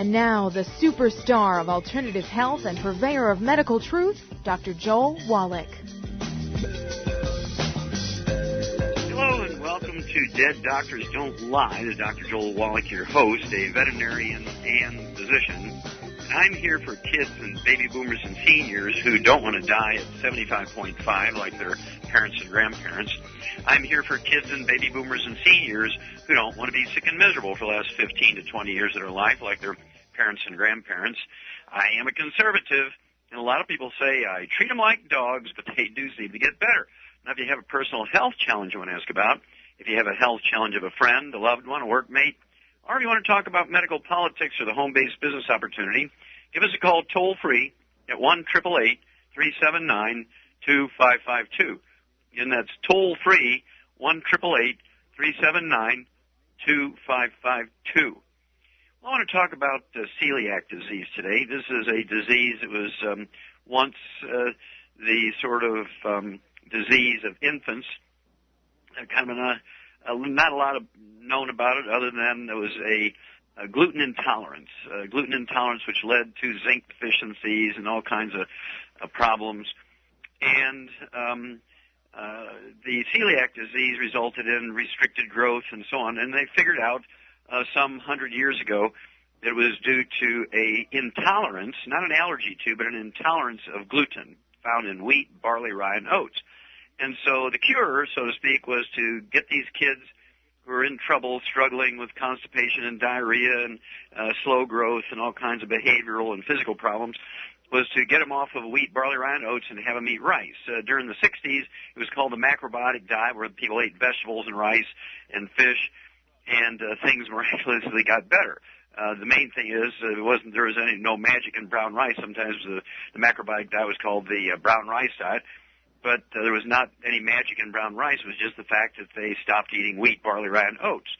And now, the superstar of alternative health and purveyor of medical truth, Dr. Joel Wallach. Hello and welcome to Dead Doctors Don't Lie. This is Dr. Joel Wallach, your host, a veterinarian and physician. I'm here for kids and baby boomers and seniors who don't want to die at 75.5 like their parents and grandparents. I'm here for kids and baby boomers and seniors who don't want to be sick and miserable for the last 15 to 20 years of their life like their parents and grandparents. I am a conservative, and a lot of people say I treat them like dogs, but they do seem to get better. Now, if you have a personal health challenge you want to ask about, if you have a health challenge of a friend, a loved one, a workmate, or if you want to talk about medical politics or the home-based business opportunity, give us a call toll-free at 1-888-379-2552. Again, that's toll-free, 1-888-379-2552. I want to talk about celiac disease today. This is a disease that was once the sort of disease of infants. Kind of not a lot of known about it other than there was a gluten intolerance which led to zinc deficiencies and all kinds of problems. And the celiac disease resulted in restricted growth and so on. And they figured out some 100 years ago that it was due to a intolerance, not an allergy to, but an intolerance of gluten found in wheat, barley, rye, and oats. And so the cure, so to speak, was to get these kids who are in trouble, struggling with constipation and diarrhea and slow growth and all kinds of behavioral and physical problems, was to get them off of wheat, barley, rye, and oats and have them eat rice. During the 60s, it was called the macrobiotic diet, where people ate vegetables and rice and fish, and things miraculously got better. The main thing is there was no magic in brown rice. Sometimes the macrobiotic diet was called the brown rice diet. But there was not any magic in brown rice. It was just the fact that they stopped eating wheat, barley, rye, and oats.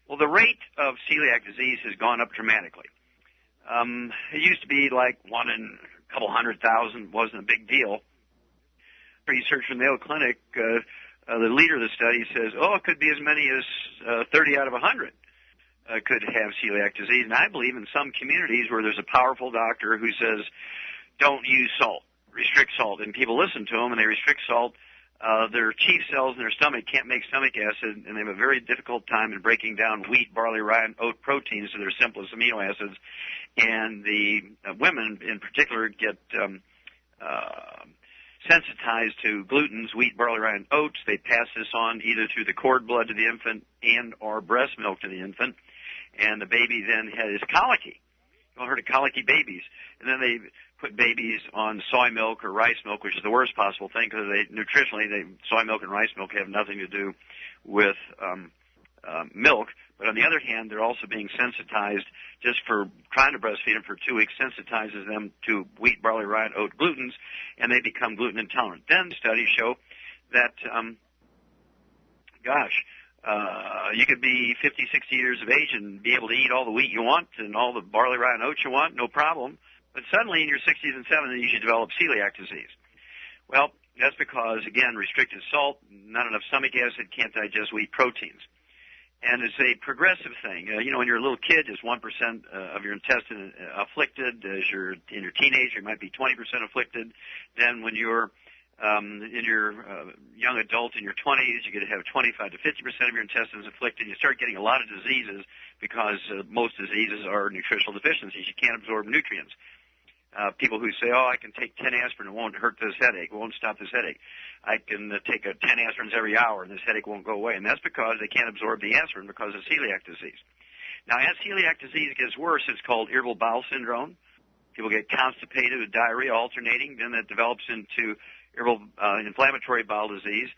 Well, the rate of celiac disease has gone up dramatically. It used to be like 1 in a couple 100,000, wasn't a big deal. Research from the Mayo Clinic, the leader of the study says, it could be as many as 30 out of 100 could have celiac disease. And I believe in some communities where there's a powerful doctor who says, don't use salt. Restrict salt, and people listen to them, and they restrict salt. Their chief cells in their stomach can't make stomach acid, and they have a very difficult time in breaking down wheat, barley, rye, and oat proteins to their simplest amino acids. And the women, in particular, get sensitized to glutens, wheat, barley, rye, and oats. They pass this on either through the cord blood to the infant and or breast milk to the infant, and the baby then is colicky. You've all heard of colicky babies. And then they put babies on soy milk or rice milk, which is the worst possible thing because nutritionally, soy milk and rice milk have nothing to do with milk. But on the other hand, they're also being sensitized just for trying to breastfeed them for 2 weeks, sensitizes them to wheat, barley, rye, and oat glutens, and they become gluten intolerant. Then studies show that, you could be 50, 60 years of age and be able to eat all the wheat you want and all the barley, rye, and oats you want, no problem. But suddenly in your 60s and 70s, you should develop celiac disease. Well, that's because, again, restricted salt, not enough stomach acid, can't digest wheat proteins. And it's a progressive thing. When you're a little kid, just 1% of your intestine afflicted. As you're in your teenager, you might be 20% afflicted. Then when you're in your young adult in your 20s, you're going to have 25 to 50% of your intestines afflicted. You start getting a lot of diseases because most diseases are nutritional deficiencies. You can't absorb nutrients. People who say, I can take 10 aspirin, it won't hurt this headache, it won't stop this headache. I can take 10 aspirins every hour and this headache won't go away. And that's because they can't absorb the aspirin because of celiac disease. Now, as celiac disease gets worse, it's called irritable bowel syndrome. People get constipated with diarrhea alternating, then that develops into inflammatory bowel disease,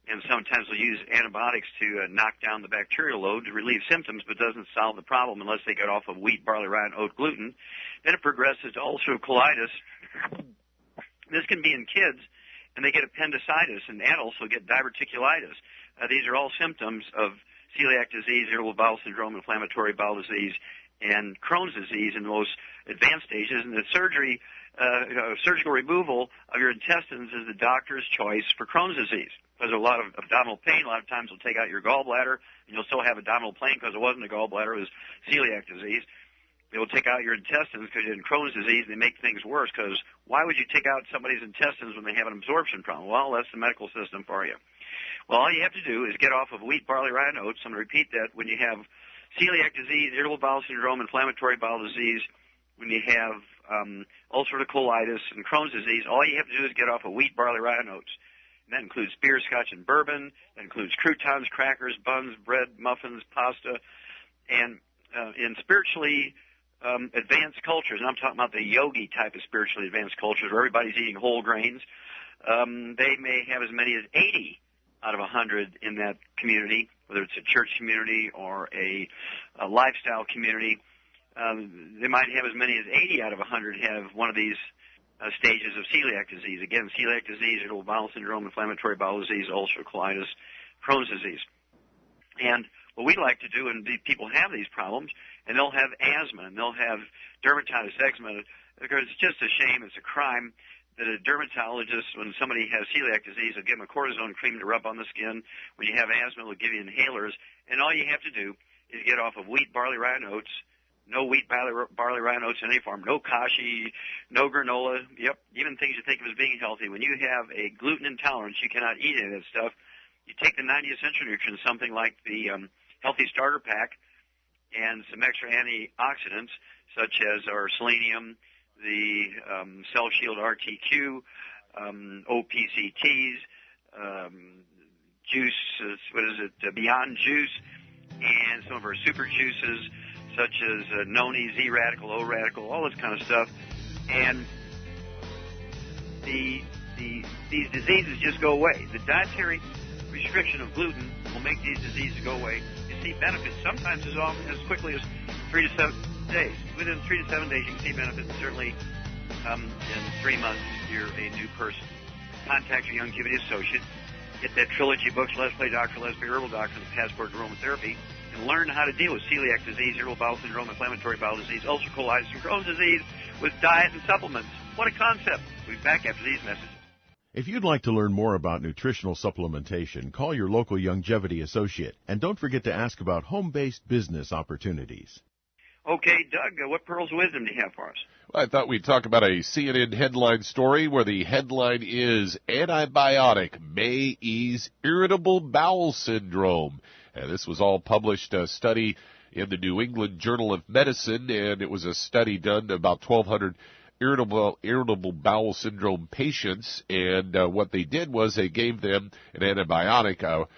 and sometimes they'll use antibiotics to knock down the bacterial load to relieve symptoms, but doesn't solve the problem unless they get off of wheat, barley, rye, and oat gluten. Then it progresses to ulcerative colitis. This can be in kids, and they get appendicitis, and adults will get diverticulitis. These are all symptoms of celiac disease, irritable bowel syndrome, inflammatory bowel disease, and Crohn's disease in the most advanced stages. And the surgical removal of your intestines is the doctor's choice for Crohn's disease. Because there's a lot of abdominal pain, a lot of times they'll take out your gallbladder, and you'll still have abdominal pain because it wasn't a gallbladder, it was celiac disease. They You'll take out your intestines because you're in Crohn's disease. They make things worse because why would you take out somebody's intestines when they have an absorption problem? Well, that's the medical system for you. Well, all you have to do is get off of wheat, barley, rye, and oats. I'm going to repeat that. When you have celiac disease, irritable bowel syndrome, inflammatory bowel disease, when you have ulcerative colitis and Crohn's disease, all you have to do is get off of wheat, barley, rye, and oats. And that includes beer, scotch, and bourbon. That includes croutons, crackers, buns, bread, muffins, pasta. And in spiritually advanced cultures, and I'm talking about the yogi type of spiritually advanced cultures where everybody's eating whole grains, they may have as many as 80 out of 100 in that community, whether it's a church community or a lifestyle community. They might have as many as 80 out of 100 have one of these stages of celiac disease. Again, celiac disease, irritable bowel syndrome, inflammatory bowel disease, ulcerative colitis, Crohn's disease. And what we like to do, and people have these problems, and they'll have asthma, and they'll have dermatitis, eczema, because it's just a shame, it's a crime that a dermatologist, when somebody has celiac disease, will give them a cortisone cream to rub on the skin. When you have asthma, they'll give you inhalers, and all you have to do is get off of wheat, barley, rye, and oats. No wheat, barley, rye, and oats in any form. No kashi, no granola. Yep, even things you think of as being healthy. When you have a gluten intolerance, you cannot eat any of that stuff. You take the 90 essential nutrients, something like the Healthy Starter Pack, and some extra antioxidants, such as our selenium, the Cell Shield RTQ, OPCTs, juice, Beyond Juice, and some of our super juices, such as Noni, Z Radical, O Radical, all this kind of stuff. And these diseases just go away. The dietary restriction of gluten will make these diseases go away. You see benefits sometimes as quickly as 3 to 7 days. Within 3 to 7 days, you can see benefits. Certainly, in 3 months, you're a new person. Contact your Youngevity associate. Get that trilogy of books, Let's Play Dr. Let's Be Herbal Doctor, and the Passport to Aromatherapy, and learn how to deal with celiac disease, irritable bowel syndrome, inflammatory bowel disease, ulcerative colitis, and Crohn's disease with diet and supplements. What a concept. We'll be back after these messages. If you'd like to learn more about nutritional supplementation, call your local Youngevity associate. And don't forget to ask about home-based business opportunities. Okay, Doug, what pearls of wisdom do you have for us? Well, I thought we'd talk about a CNN headline story where the headline is Antibiotic May Ease Irritable Bowel Syndrome. And this was all published, a study in the New England Journal of Medicine, and it was a study done to about 1,200 irritable bowel syndrome patients, and what they did was they gave them an antibiotic,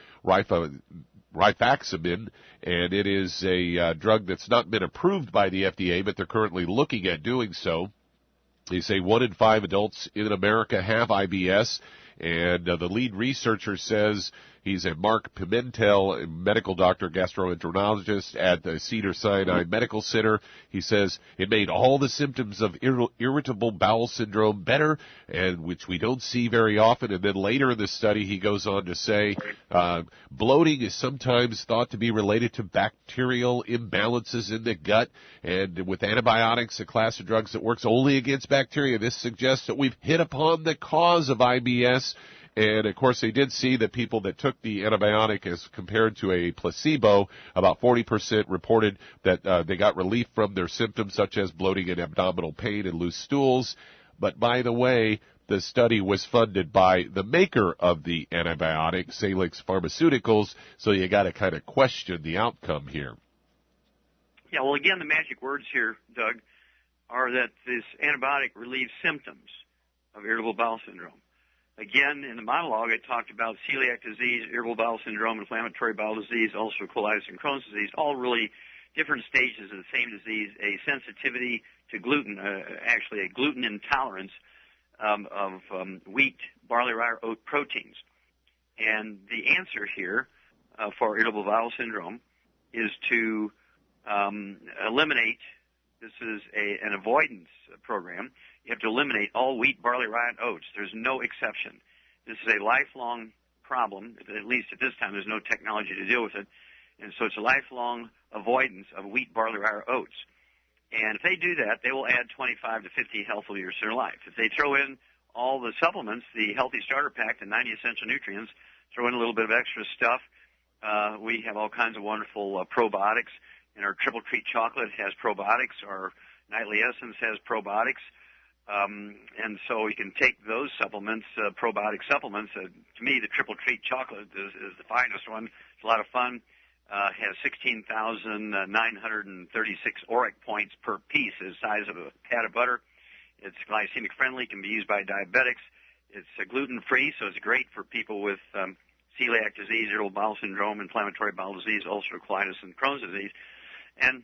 rifaximin, and it is a drug that's not been approved by the FDA, but they're currently looking at doing so. They say 1 in 5 adults in America have IBS, and the lead researcher says he's a Mark Pimentel, a medical doctor, gastroenterologist at the Cedars-Sinai Medical Center. He says it made all the symptoms of irritable bowel syndrome better, and which we don't see very often. And then later in the study, he goes on to say bloating is sometimes thought to be related to bacterial imbalances in the gut, and with antibiotics, a class of drugs that works only against bacteria, this suggests that we've hit upon the cause of IBS. And, of course, they did see that people that took the antibiotic as compared to a placebo, about 40% reported that they got relief from their symptoms such as bloating and abdominal pain and loose stools. But, by the way, the study was funded by the maker of the antibiotic, Celiac Pharmaceuticals, so you got to kind of question the outcome here. Yeah, well, again, the magic words here, Doug, are that this antibiotic relieves symptoms of irritable bowel syndrome. Again, in the monologue, I talked about celiac disease, irritable bowel syndrome, inflammatory bowel disease, ulcerative colitis, and Crohn's disease, all really different stages of the same disease, a sensitivity to gluten, actually a gluten intolerance of wheat, barley, rye, or oat proteins. And the answer here for irritable bowel syndrome is to eliminate, this is an avoidance program. You have to eliminate all wheat, barley, rye, and oats. There's no exception. This is a lifelong problem. At least at this time, there's no technology to deal with it. And so it's a lifelong avoidance of wheat, barley, rye, or oats. And if they do that, they will add 25 to 50 healthful years to their life. If they throw in all the supplements, the Healthy Starter Pack, the 90 essential nutrients, throw in a little bit of extra stuff, we have all kinds of wonderful probiotics And our Triple Treat chocolate has probiotics. Our Nightly Essence has probiotics. And so you can take those supplements, probiotic supplements. To me, the Triple Treat chocolate is the finest one. It's a lot of fun. Has 16,936 ORAC points per piece, the size of a pat of butter. It's glycemic friendly, can be used by diabetics. It's gluten-free, so it's great for people with celiac disease, irritable bowel syndrome, inflammatory bowel disease, ulcerative colitis, and Crohn's disease. And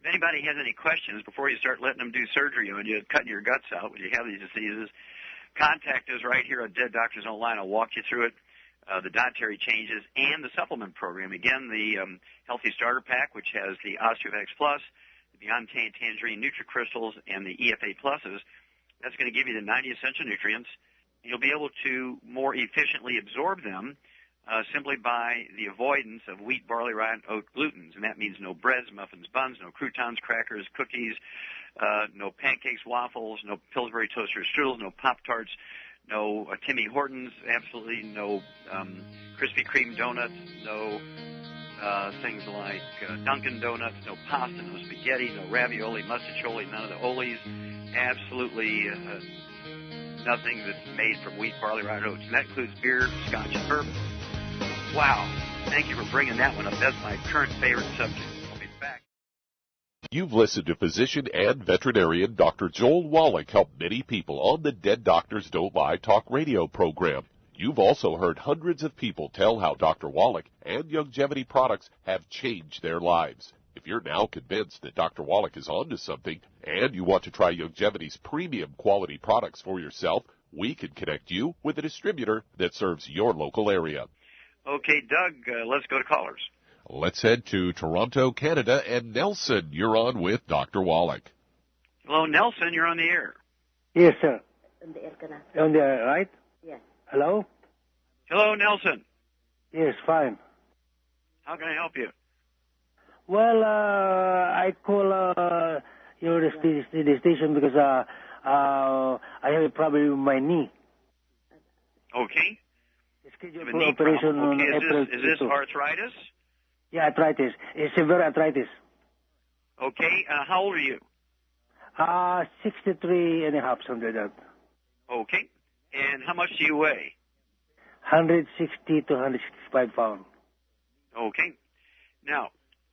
if anybody has any questions before you start letting them do surgery on you, cutting your guts out when you have these diseases, contact us right here at Dead Doctors Online. I'll walk you through it, the dietary changes, and the supplement program. Again, the Healthy Starter Pack, which has the Osteovax Plus, the Beyond Tangerine NutriCrystals, and the EFA Pluses. That's going to give you the 90 essential nutrients. You'll be able to more efficiently absorb them simply by the avoidance of wheat, barley, rye, and oat glutens. And that means no breads, muffins, buns, no croutons, crackers, cookies, no pancakes, waffles, no Pillsbury toaster strudels, no Pop-Tarts, no Timmy Hortons, absolutely no Krispy Kreme donuts, no things like Dunkin' Donuts, no pasta, no spaghetti, no ravioli, mustacholi, none of the olis, absolutely nothing that's made from wheat, barley, rye, and oats. And that includes beer, scotch, and bourbon. Wow. Thank you for bringing that one up. That's my current favorite subject. I'll be back. You've listened to physician and veterinarian Dr. Joel Wallach help many people on the Dead Doctors Don't Lie talk radio program. You've also heard hundreds of people tell how Dr. Wallach and Youngevity products have changed their lives. If you're now convinced that Dr. Wallach is onto something and you want to try Youngevity's premium quality products for yourself, we can connect you with a distributor that serves your local area. Okay, Doug, let's go to callers. Let's head to Toronto, Canada, and Nelson, you're on with Dr. Wallach. Hello, Nelson, you're on the air. Yes, sir. On the air, right? Yes. Hello? Hello, Nelson. Yes, fine. How can I help you? Well, I call your station because I have a problem with my knee. Okay. Scheduled for operation on April. Is this arthritis? Yeah, arthritis. It's severe arthritis. Okay. How old are you? 63 and a half, something like that. Okay. And how much do you weigh? 160 to 165 pounds. Okay. Now,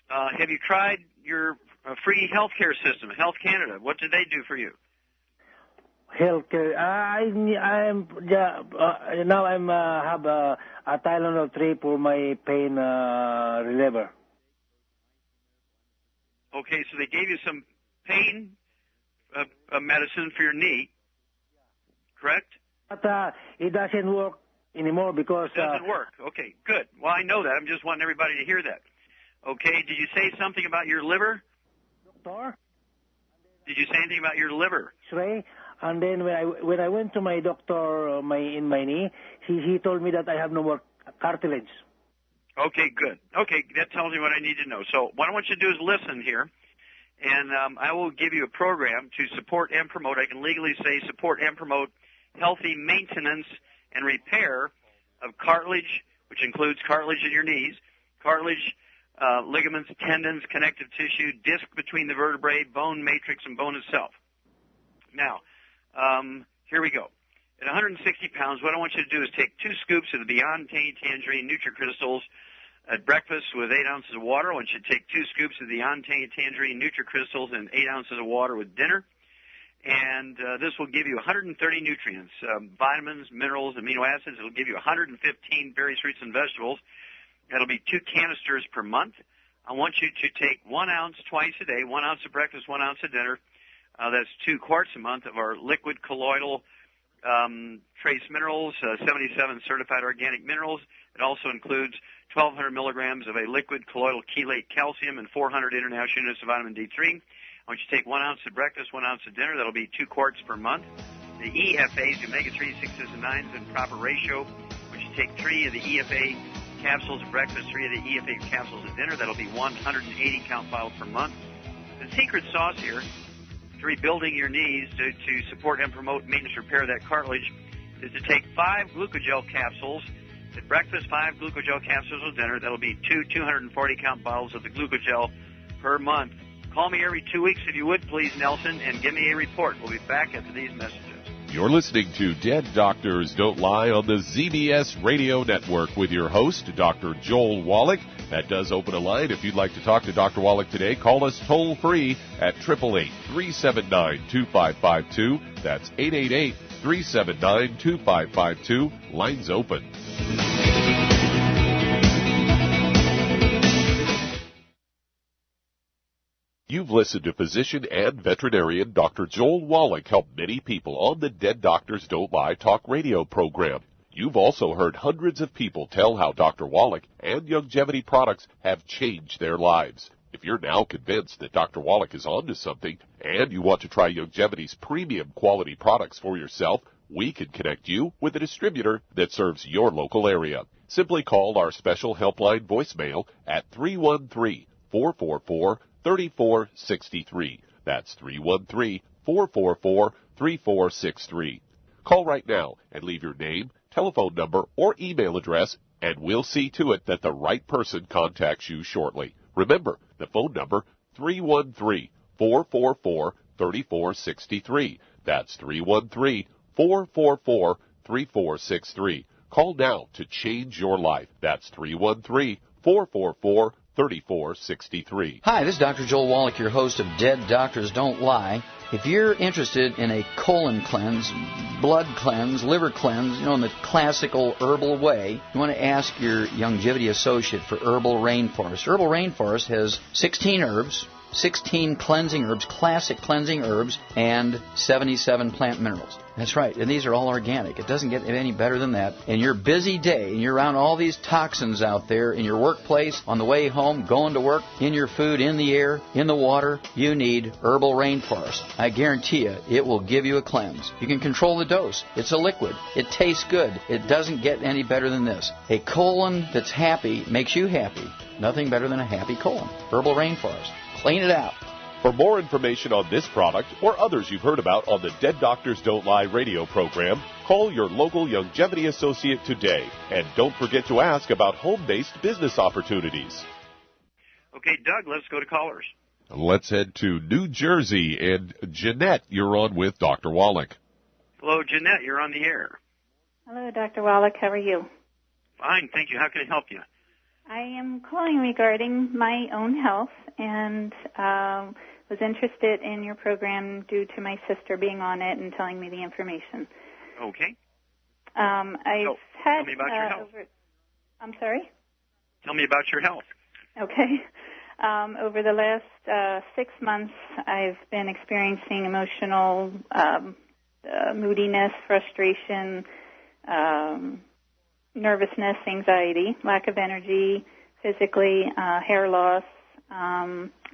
have you tried your free healthcare system, Health Canada? What did they do for you? Healthcare. Now I'm have a Tylenol 3 for my pain reliever. Okay, so they gave you some pain medicine for your knee, correct? But it doesn't work anymore because... It doesn't work. Okay, good. Well, I know that. I'm just wanting everybody to hear that. Okay, did you say something about your liver? Doctor? Did you say anything about your liver? X-ray. And then when I went to my doctor in my knee, he told me that I have no more cartilage. Okay, good. Okay, that tells me what I need to know. So what I want you to do is listen here, and I will give you a program to support and promote. I can legally say support and promote healthy maintenance and repair of cartilage, which includes cartilage in your knees, cartilage, ligaments, tendons, connective tissue, disc between the vertebrae, bone matrix, and bone itself. Now, here we go. At 160 pounds, what I want you to do is take 2 scoops of the Beyond Tangerine NutriCrystals at breakfast with 8 ounces of water. I want you to take 2 scoops of the Beyond Tangerine NutriCrystals and 8 ounces of water with dinner. And this will give you 130 nutrients, vitamins, minerals, amino acids. It will give you 115 berries, fruits, and vegetables. That'll be 2 canisters per month. I want you to take 1 ounce twice a day, 1 ounce of breakfast, 1 ounce of dinner. That's 2 quarts a month of our liquid colloidal trace minerals, 77 certified organic minerals. It also includes 1,200 milligrams of a liquid colloidal chelate calcium and 400 international units of vitamin D3. I want you to take 1 ounce of breakfast, 1 ounce of dinner. That'll be 2 quarts per month. The EFAs, the omega-3, 6s, and 9s in proper ratio. I want you to take 3 of the EFA capsules at breakfast, 3 of the EFA capsules at dinner. That'll be 180 count bottles per month. The secret sauce here to rebuilding your knees to support and promote maintenance repair of that cartilage is to take 5 glucogel capsules at breakfast, 5 glucogel capsules at dinner. That'll be 2 240 count bottles of the glucogel per month. Call me every 2 weeks if you would, please, Nelson, and give me a report. We'll be back after these messages. You're listening to Dead Doctors Don't Lie on the ZBS Radio Network with your host, Dr. Joel Wallach. That does open a line. If you'd like to talk to Dr. Wallach today, call us toll-free at 888-379-2552. That's 888-379-2552. Lines open. You've listened to physician and veterinarian Dr. Joel Wallach help many people on the Dead Doctors Don't Lie talk radio program. You've also heard hundreds of people tell how Dr. Wallach and Youngevity products have changed their lives. If you're now convinced that Dr. Wallach is onto something and you want to try Youngevity's premium quality products for yourself, we can connect you with a distributor that serves your local area. Simply call our special helpline voicemail at 313-444-3463. That's 313-444-3463. Call right now and leave your name, telephone number, or email address, and we'll see to it that the right person contacts you shortly. Remember, the phone number, 313-444-3463. That's 313-444-3463. Call now to change your life. That's 313-444-3463. Hi, this is Dr. Joel Wallach, your host of Dead Doctors Don't Lie. If you're interested in a colon cleanse, blood cleanse, liver cleanse, in the classical herbal way, you want to ask your Youngevity associate for Herbal Rainforest. Herbal Rainforest has 16 herbs, 16 cleansing herbs, classic cleansing herbs, and 77 plant minerals. That's right, and these are all organic. It doesn't get any better than that. In your busy day, and you're around all these toxins out there, in your workplace, on the way home, going to work, in your food, in the air, in the water, you need Herbal Rainforest. I guarantee you, it will give you a cleanse. You can control the dose. It's a liquid. It tastes good. It doesn't get any better than this. A colon that's happy makes you happy. Nothing better than a happy colon. Herbal Rainforest. Clean it out. For more information on this product or others you've heard about on the Dead Doctors Don't Lie radio program, call your local Youngevity associate today. And don't forget to ask about home-based business opportunities. Okay, Doug, let's go to callers. Let's head to New Jersey. And Jeanette, you're on with Dr. Wallach. Hello, Jeanette, you're on the air. Hello, Dr. Wallach. How are you? Fine, thank you. How can I help you? I am calling regarding my own health and was interested in your program due to my sister being on it and telling me the information. Okay. I've tell me about your health. I'm sorry? Tell me about your health. Okay. Over the last 6 months, I've been experiencing emotional moodiness, frustration, nervousness, anxiety, lack of energy, physically, hair loss.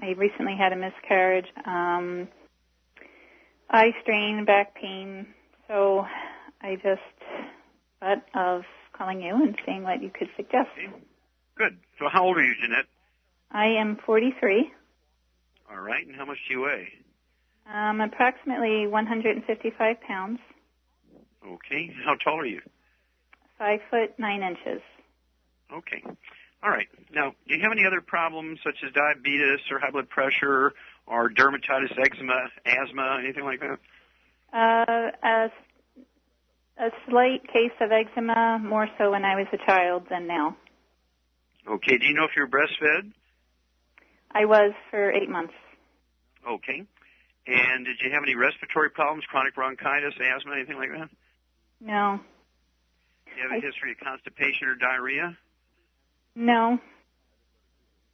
I recently had a miscarriage, eye strain, back pain. So I just thought of calling you and seeing what you could suggest. Okay. Good. So how old are you, Jeanette? I am 43. All right. And how much do you weigh? Approximately 155 pounds. Okay. How tall are you? 5 foot 9 inches. Okay. All right. Now, do you have any other problems such as diabetes or high blood pressure or dermatitis, eczema, asthma, anything like that? A slight case of eczema, more so when I was a child than now. Okay. Do you know if you're breastfed? I was for 8 months. Okay. And did you have any respiratory problems, chronic bronchitis, asthma, anything like that? No. Do you have a history of constipation or diarrhea? No.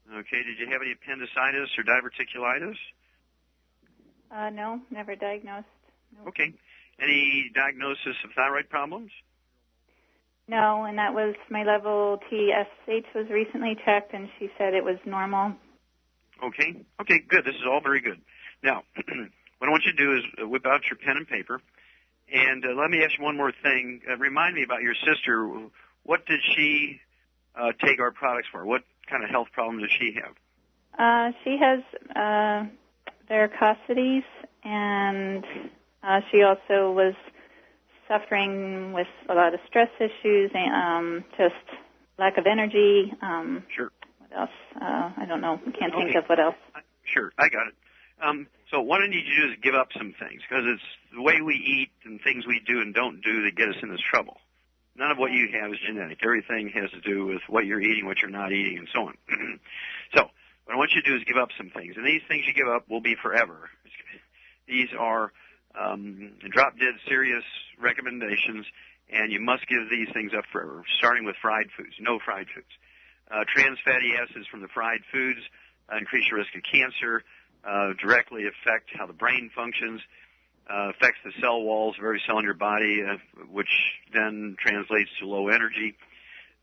Okay. Did you have any appendicitis or diverticulitis? No, never diagnosed. Nope. Okay. Any diagnosis of thyroid problems? No, and that was my level TSH was recently checked, and she said it was normal. Okay. Okay, good. This is all very good. Now, what I want you to do is whip out your pen and paper, and let me ask you one more thing. Remind me about your sister. What did she take our products for? What kind of health problem does she have? She has varicosities, and she also was suffering with a lot of stress issues and just lack of energy. Sure. What else? I don't know. I can't think of what else. Sure, I got it. So what I need you to do is give up some things, because it's the way we eat and things we do and don't do that get us in this trouble. None of what you have is genetic. Everything has to do with what you're eating, what you're not eating, and so on. So what I want you to do is give up some things. And these things you give up will be forever. These are drop-dead serious recommendations, and you must give these things up forever, starting with fried foods. No fried foods. Trans fatty acids from the fried foods increase your risk of cancer, directly affect how the brain functions, affects the cell walls of every cell in your body, which then translates to low energy,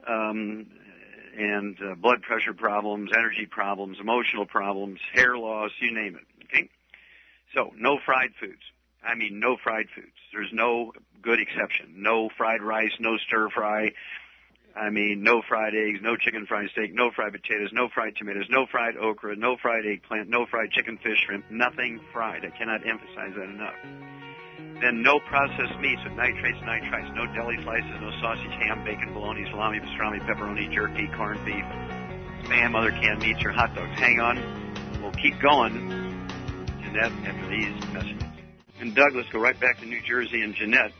and blood pressure problems, energy problems, emotional problems, hair loss, you name it. Okay? So, no fried foods. I mean, no fried foods. There's no good exception. No fried rice, no stir fry. I mean, no fried eggs, no chicken fried steak, no fried potatoes, no fried tomatoes, no fried okra, no fried eggplant, no fried chicken, fish, shrimp, nothing fried. I cannot emphasize that enough. Then no processed meats with nitrates, nitrites, no deli slices, no sausage, ham, bacon, bologna, salami, pastrami, pepperoni, jerky, corned beef, spam, other canned meats, or hot dogs. Hang on. We'll keep going. Jeanette, after these messages. And Doug, let's go right back to New Jersey and Jeanette.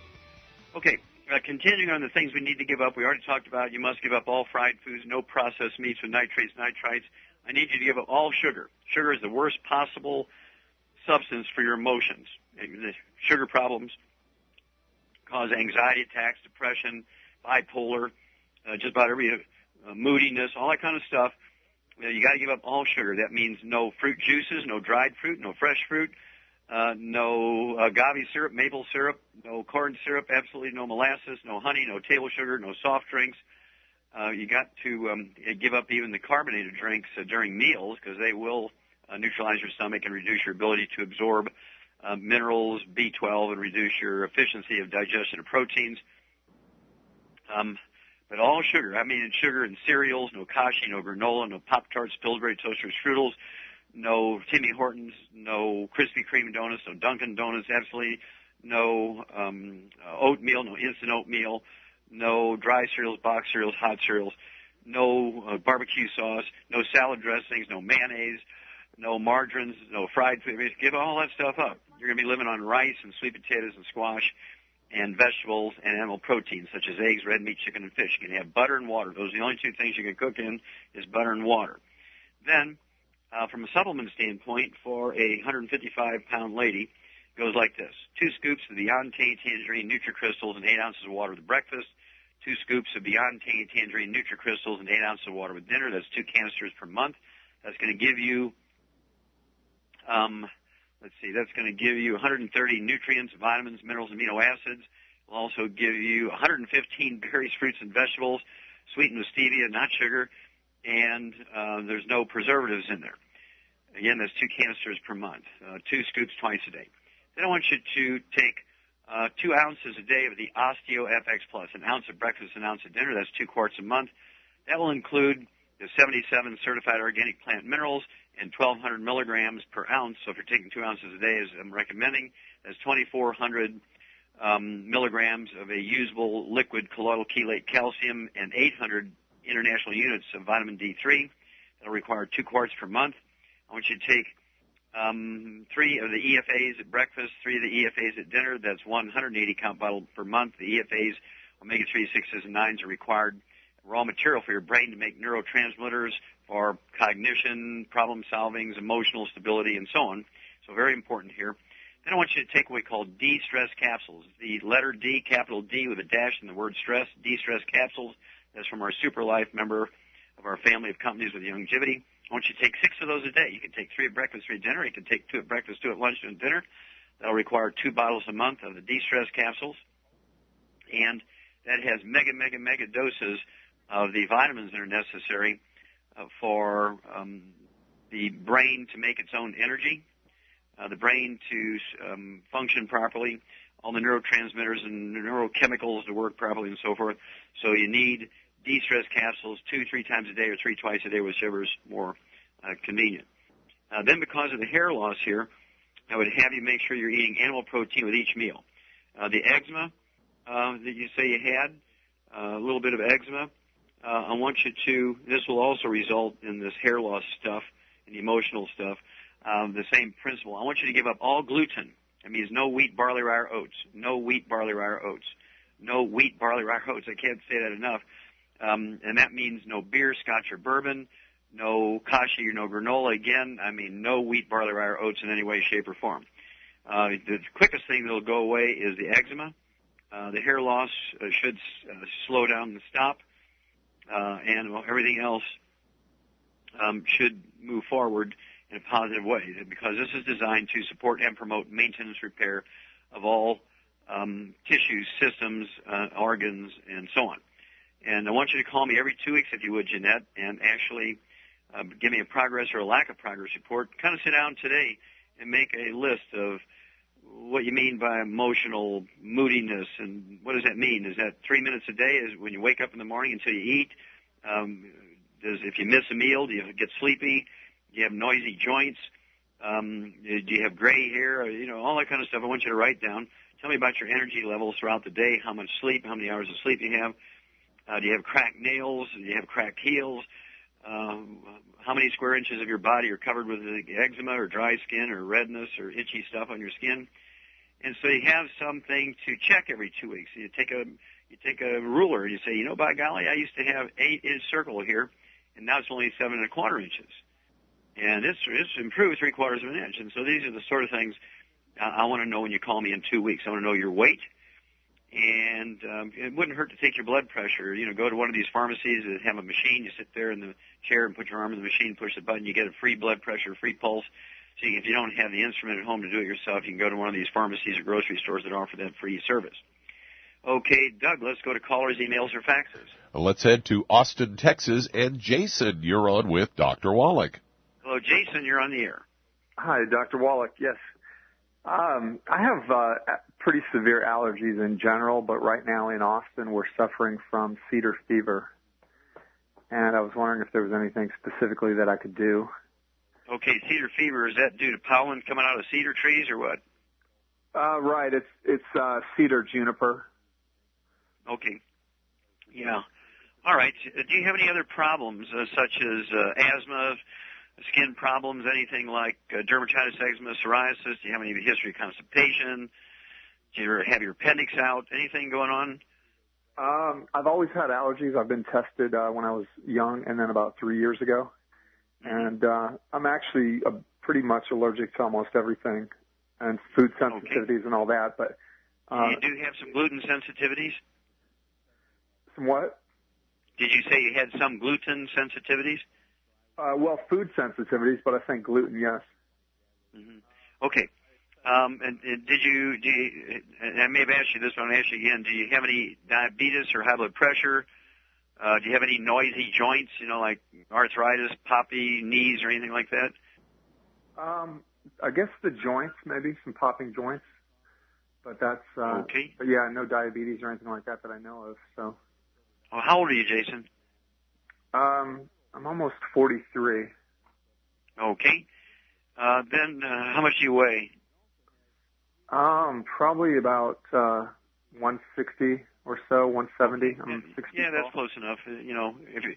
Okay. Continuing on the things we need to give up, we already talked about you must give up all fried foods, no processed meats with nitrates, nitrites. I need you to give up all sugar. Sugar is the worst possible substance for your emotions. Sugar problems cause anxiety attacks, depression, bipolar, just about every moodiness, all that kind of stuff. You got to give up all sugar. That means no fruit juices, no dried fruit, no fresh fruit. No agave syrup, maple syrup, no corn syrup, absolutely no molasses, no honey, no table sugar, no soft drinks. You got to give up even the carbonated drinks during meals, because they will neutralize your stomach and reduce your ability to absorb minerals, B12, and reduce your efficiency of digestion of proteins. But all sugar, I mean sugar in cereals, no kashi, no granola, no Pop-Tarts, Pillsbury Toasters, Strudels, no Timmy Hortons, no Krispy Kreme donuts, no Dunkin' Donuts, absolutely no oatmeal, no instant oatmeal, no dry cereals, box cereals, hot cereals, no barbecue sauce, no salad dressings, no mayonnaise, no margarines, no fried food. Give all that stuff up. You're going to be living on rice and sweet potatoes and squash and vegetables and animal proteins such as eggs, red meat, chicken, and fish. You can have butter and water. Those are the only two things you can cook in is butter and water. Then, from a supplement standpoint, for a 155-pound lady, it goes like this. 2 scoops of Beyond Tangerine NutriCrystals and 8 ounces of water with breakfast. 2 scoops of Beyond Tangerine NutriCrystals and 8 ounces of water with dinner. That's 2 canisters per month. That's going to give you, that's going to give you 130 nutrients, vitamins, minerals, amino acids. It'll also give you 115 berries, fruits, and vegetables, sweetened with stevia, not sugar, and there's no preservatives in there. Again, that's 2 canisters per month, 2 scoops twice a day. Then I want you to take 2 ounces a day of the Osteo FX Plus, an ounce at breakfast, an ounce at dinner. That's 2 quarts a month. That will include the 77 certified organic plant minerals and 1,200 milligrams per ounce. So if you're taking 2 ounces a day, as I'm recommending, that's 2,400 milligrams of a usable liquid colloidal chelate calcium and 800 international units of vitamin D3. That'll require 2 quarts per month. I want you to take 3 of the EFAs at breakfast, 3 of the EFAs at dinner. That's 180 count bottle per month. The EFAs, omega-3, 6s, and 9s are required raw material for your brain to make neurotransmitters for cognition, problem solving, emotional stability, and so on. So very important here. Then I want you to take what we call D-stress capsules. The letter D, capital D with a dash in the word stress, D-stress capsules. That's from our Super Life member of our family of companies with Youngevity. I want you to take 6 of those a day. You can take 3 at breakfast, 3 at dinner. You can take 2 at breakfast, 2 at lunch, 2 at dinner. That'll require 2 bottles a month of the D-stress capsules. And that has mega doses of the vitamins that are necessary for the brain to make its own energy, the brain to function properly, all the neurotransmitters and neurochemicals to work properly and so forth. So you need D-stress capsules 2-3 times a day or 3 twice a day, whichever is more convenient. Then because of the hair loss here, I would have you make sure you're eating animal protein with each meal. The eczema that you say you had, a little bit of eczema, I want you to, this will also result in this hair loss stuff and the emotional stuff. the same principle. I want you to give up all gluten. That means no wheat, barley, rye, or oats. No wheat, barley, rye, or oats. No wheat, barley, rye, or oats. I can't say that enough. And that means no beer, scotch, or bourbon, no kashi or no granola. Again, I mean no wheat, barley, rye, or oats in any way, shape, or form. The quickest thing that will go away is the eczema. The hair loss should slow down and stop. And everything else should move forward in a positive way, because this is designed to support and promote maintenance repair of all tissues, systems, organs, and so on. And I want you to call me every 2 weeks, if you would, Jeanette, and actually give me a progress or a lack of progress report. Kind of sit down today and make a list of what you mean by emotional moodiness, and what does that mean? Is that 3 minutes a day? Is when you wake up in the morning until you eat? If you miss a meal, do you get sleepy? Do you have noisy joints? Do you have gray hair? All that kind of stuff I want you to write down. Tell me about your energy levels throughout the day, how much sleep, how many hours of sleep you have. Do you have cracked nails? Do you have cracked heels? How many square inches of your body are covered with eczema or dry skin or redness or itchy stuff on your skin? And so you have something to check every 2 weeks. You take a ruler and you say, by golly, I used to have 8-inch circle here, and now it's only 7 1/4 inches. And it's improved 3/4 of an inch. And so these are the sort of things I want to know when you call me in 2 weeks. I want to know your weight. And it wouldn't hurt to take your blood pressure. Go to one of these pharmacies that have a machine. You sit there in the chair and put your arm in the machine, push the button. You get a free blood pressure, free pulse. So if you don't have the instrument at home to do it yourself, you can go to one of these pharmacies or grocery stores that offer that free service. Okay, Doug, let's go to callers, emails, or faxes. Well, let's head to Austin, Texas. And Jason, you're on with Dr. Wallach. Hello, Jason, you're on the air. Hi, Dr. Wallach. Yes. I have pretty severe allergies in general, but right now in Austin we're suffering from cedar fever. And I was wondering if there was anything specifically that I could do. Okay, cedar fever, is that due to pollen coming out of cedar trees or what? Right, it's cedar juniper. Okay. Yeah. All right. Do you have any other problems such as asthma, skin problems, anything like dermatitis, eczema, psoriasis? Do you have any history of constipation? Do you ever have your appendix out? Anything going on? I've always had allergies. I've been tested when I was young and then about 3 years ago. And I'm actually pretty much allergic to almost everything and food sensitivities and all that. But you do have some gluten sensitivities? Some what? Did you say you had some gluten sensitivities? Well, food sensitivities, but I think gluten, yes. Mm-hmm. Okay. And did you, and I may have asked you this, but I'm going to ask you again, do you have any diabetes or high blood pressure? Do you have any noisy joints, like arthritis, poppy knees, or anything like that? I guess the joints, maybe some popping joints, but that's okay. But yeah, no diabetes or anything like that I know of. So. Well, how old are you, Jason? I'm almost 43. Okay. Then how much do you weigh? Probably about 160 or so, 170. I'm 60. Yeah, that's close enough. If you,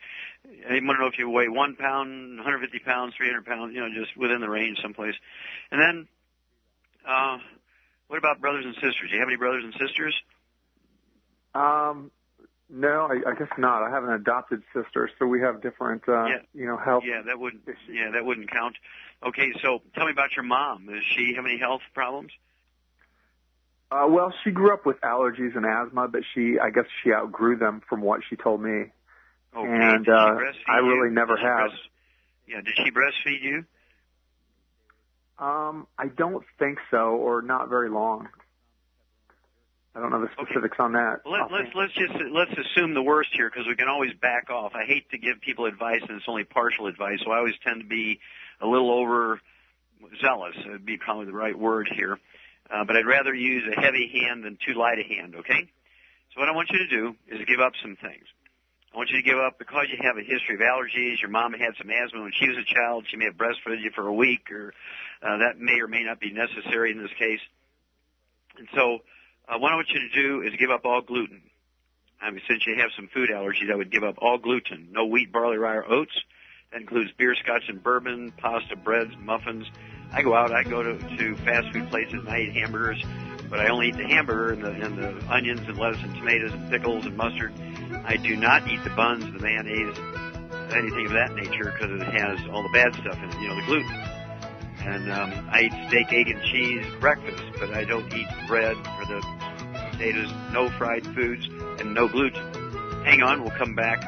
I want to know if you weigh 1 pound, 150 pounds, 300 pounds. Just within the range someplace. And then, what about brothers and sisters? Do you have any brothers and sisters? No, I guess not. I have an adopted sister, so we have different, health. Yeah, that wouldn't count. Okay, so tell me about your mom. Does she have any health problems? Well, she grew up with allergies and asthma, but I guess she outgrew them from what she told me. Okay. And I really never have. Did she breastfeed you? I don't think so, or not very long. I don't know the specifics on that. Well, let's assume the worst here, because we can always back off. I hate to give people advice, and it's only partial advice, so I always tend to be a little overzealous. Would be probably the right word here. But I'd rather use a heavy hand than too light a hand, okay? So what I want you to do is give up some things. I want you to give up, because you have a history of allergies, your mom had some asthma when she was a child, she may have breastfed you for a week, or that may or may not be necessary in this case. And so what I want you to do is give up all gluten. Since you have some food allergies, I would give up all gluten. No wheat, barley, rye, or oats. That includes beer, scotch, and bourbon, pasta, breads, muffins, I go out, I go to fast food places, and I eat hamburgers, but I only eat the hamburger and the onions and lettuce and tomatoes and pickles and mustard. I do not eat the buns, the mayonnaise, anything of that nature, because it has all the bad stuff in it, the gluten. And I eat steak, egg, and cheese breakfast, but I don't eat bread or the potatoes, no fried foods, and no gluten. Hang on, we'll come back,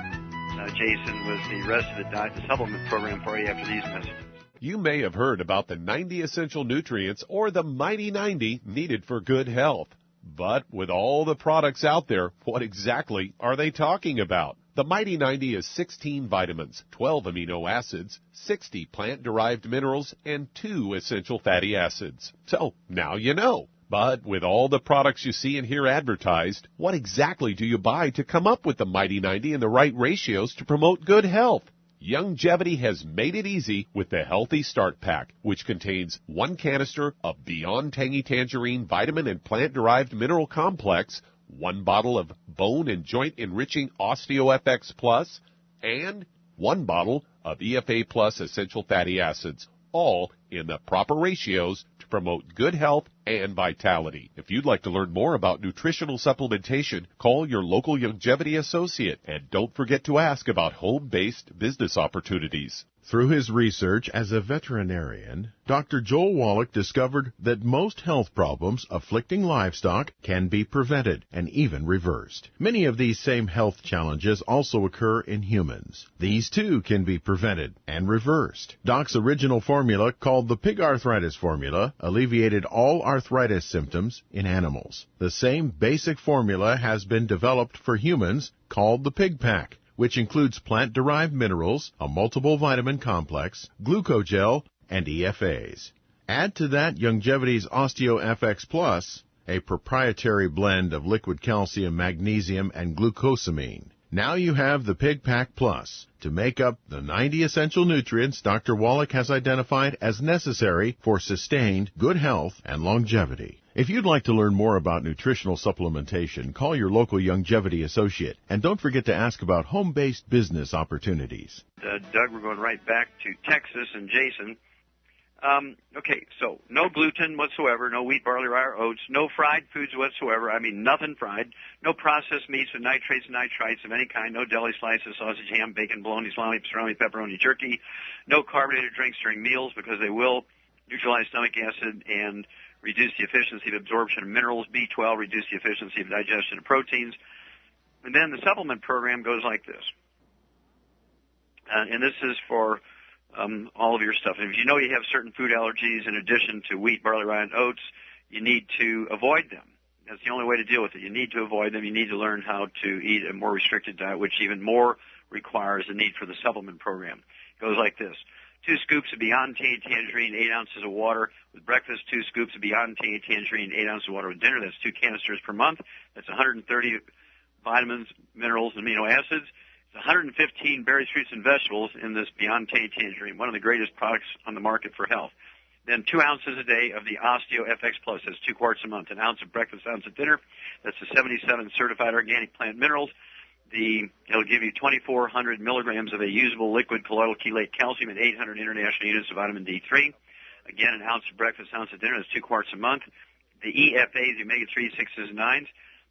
Jason, with the rest of the diet, the supplement program for you after these messages. You may have heard about the 90 essential nutrients or the Mighty 90 needed for good health. But with all the products out there, what exactly are they talking about? The Mighty 90 is 16 vitamins, 12 amino acids, 60 plant-derived minerals, and 2 essential fatty acids. So now you know. But with all the products you see and hear advertised, what exactly do you buy to come up with the Mighty 90 in the right ratios to promote good health? Youngevity has made it easy with the Healthy Start Pack, which contains 1 canister of Beyond Tangy Tangerine Vitamin and Plant-Derived Mineral Complex, 1 bottle of Bone and Joint Enriching OsteoFX Plus, and 1 bottle of EFA Plus Essential Fatty Acids, all in the proper ratios to promote good health and vitality. If you'd like to learn more about nutritional supplementation, call your local Youngevity associate, and don't forget to ask about home-based business opportunities. Through his research as a veterinarian, Dr. Joel Wallach discovered that most health problems afflicting livestock can be prevented and even reversed. Many of these same health challenges also occur in humans. These too can be prevented and reversed. Doc's original formula, called the pig arthritis formula, alleviated all arthritis symptoms in animals. The same basic formula has been developed for humans, called the Pig Pack, which includes plant-derived minerals, a multiple vitamin complex, glucogel, and EFAs. Add to that Youngevity's OsteoFX Plus, a proprietary blend of liquid calcium, magnesium, and glucosamine. Now you have the Pig Pack Plus to make up the 90 essential nutrients Dr. Wallach has identified as necessary for sustained good health and longevity. If you'd like to learn more about nutritional supplementation, call your local Youngevity associate. And don't forget to ask about home-based business opportunities. Doug, we're going right back to Texas and Jason. Okay, so no gluten whatsoever, no wheat, barley, rye, or oats, no fried foods whatsoever. I mean, nothing fried. No processed meats with nitrates and nitrites of any kind. No deli slices, sausage, ham, bacon, bologna, salami, pastrami, pepperoni, jerky. No carbonated drinks during meals because they will neutralize stomach acid and reduce the efficiency of absorption of minerals. B12, reduce the efficiency of digestion of proteins. And then the supplement program goes like this. And this is for all of your stuff. And if you know you have certain food allergies in addition to wheat, barley, rye, and oats, you need to avoid them. That's the only way to deal with it. You need to avoid them. You need to learn how to eat a more restricted diet, which even more requires the need for the supplement program. It goes like this. 2 scoops of Beyond Tangy Tangerine, 8 ounces of water with breakfast. 2 scoops of Beyond Tangy Tangerine, 8 ounces of water with dinner. That's 2 canisters per month. That's 130 vitamins, minerals, and amino acids. 115 berries, fruits, and vegetables in this Beyond Tangy Tangerine, one of the greatest products on the market for health. Then 2 ounces a day of the OsteoFX Plus. That's 2 quarts a month. An ounce of breakfast, ounce of dinner. That's the 77 certified organic plant minerals. It'll give you 2,400 milligrams of a usable liquid colloidal chelate calcium and 800 international units of vitamin D3. Again, an ounce of breakfast, ounce of dinner. That's 2 quarts a month. The EFAs, the omega-3, 6s, and 9s.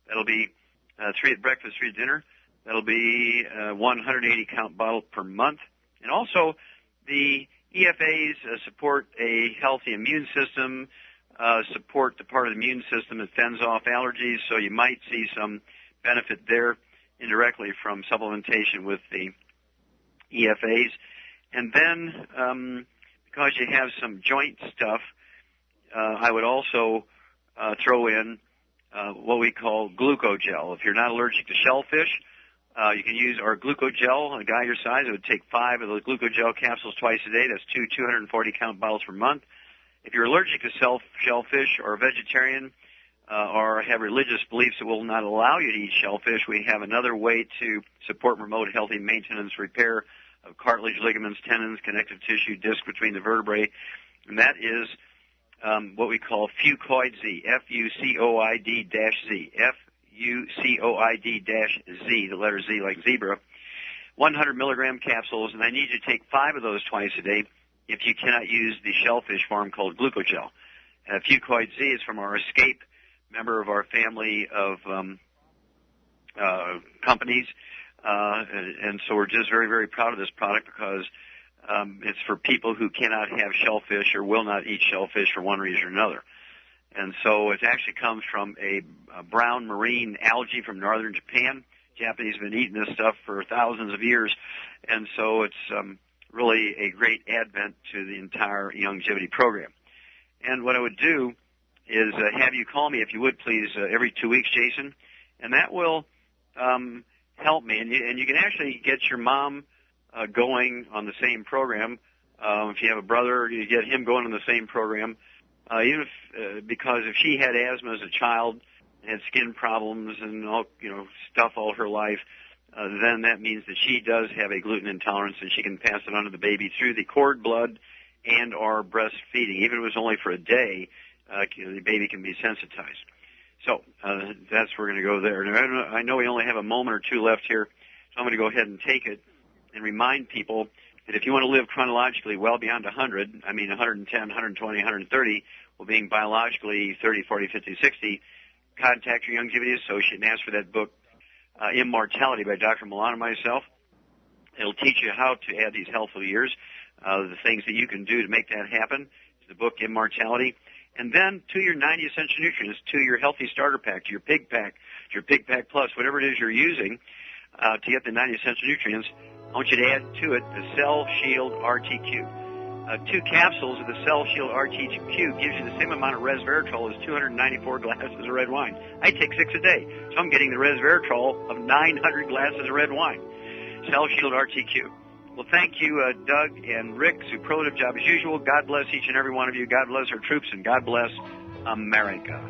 That'll be 3 at breakfast, 3 at dinner. That'll be 180 count bottle per month. And also, the EFAs support a healthy immune system, support the part of the immune system that fends off allergies, so you might see some benefit there indirectly from supplementation with the EFAs. And then, because you have some joint stuff, I would also throw in what we call glucogel. If you're not allergic to shellfish, you can use our glucogel. A guy your size, it would take 5 of those glucogel capsules twice a day. That's 240 count bottles per month. If you're allergic to shellfish or a vegetarian or have religious beliefs that will not allow you to eat shellfish, we have another way to support remote healthy maintenance, repair of cartilage, ligaments, tendons, connective tissue, disc between the vertebrae, and that is what we call Fucoid Z, Fucoid-Z, Fucoid-Z, the letter Z like zebra, 100 milligram capsules, and I need you to take 5 of those twice a day. if you cannot use the shellfish form called glucogel. Fucoid Z is from our Escape, member of our family of companies, and so we're just very, very proud of this product because it's for people who cannot have shellfish or will not eat shellfish for one reason or another. And so it actually comes from a brown marine algae from northern Japan. Japanese have been eating this stuff for thousands of years, and so it's really a great advent to the entire Youngevity program. And what I would do is have you call me, if you would, please, every 2 weeks, Jason, and that will help me. And you can actually get your mom going on the same program. If you have a brother, you get him going on the same program. Even if, because if she had asthma as a child, had skin problems and all, stuff all her life, then that means that she does have a gluten intolerance, and she can pass it on to the baby through the cord blood and or breastfeeding. Even if it was only for a day, the baby can be sensitized. So that's we're going to go there. Now, I know we only have a moment or two left here, so I'm going to go ahead and take it and remind people that if you want to live chronologically well beyond 100, 110, 120, 130, well, being biologically 30, 40, 50, 60, contact your Youngevity associate and ask for that book, Immortality by Dr. Milan and myself. It'll teach you how to add these healthful years, the things that you can do to make that happen. It's the book, Immortality. And then to your 90 essential nutrients, to your healthy starter pack, to your pig pack, to your pig pack plus, whatever it is you're using to get the 90 essential nutrients, I want you to add to it the Cell Shield RTQ. 2 capsules of the Cell Shield RTQ gives you the same amount of resveratrol as 294 glasses of red wine. I take 6 a day, so I'm getting the resveratrol of 900 glasses of red wine. Cell Shield RTQ. Well, thank you, Doug and Rick. Superlative job as usual. God bless each and every one of you. God bless our troops, and God bless America.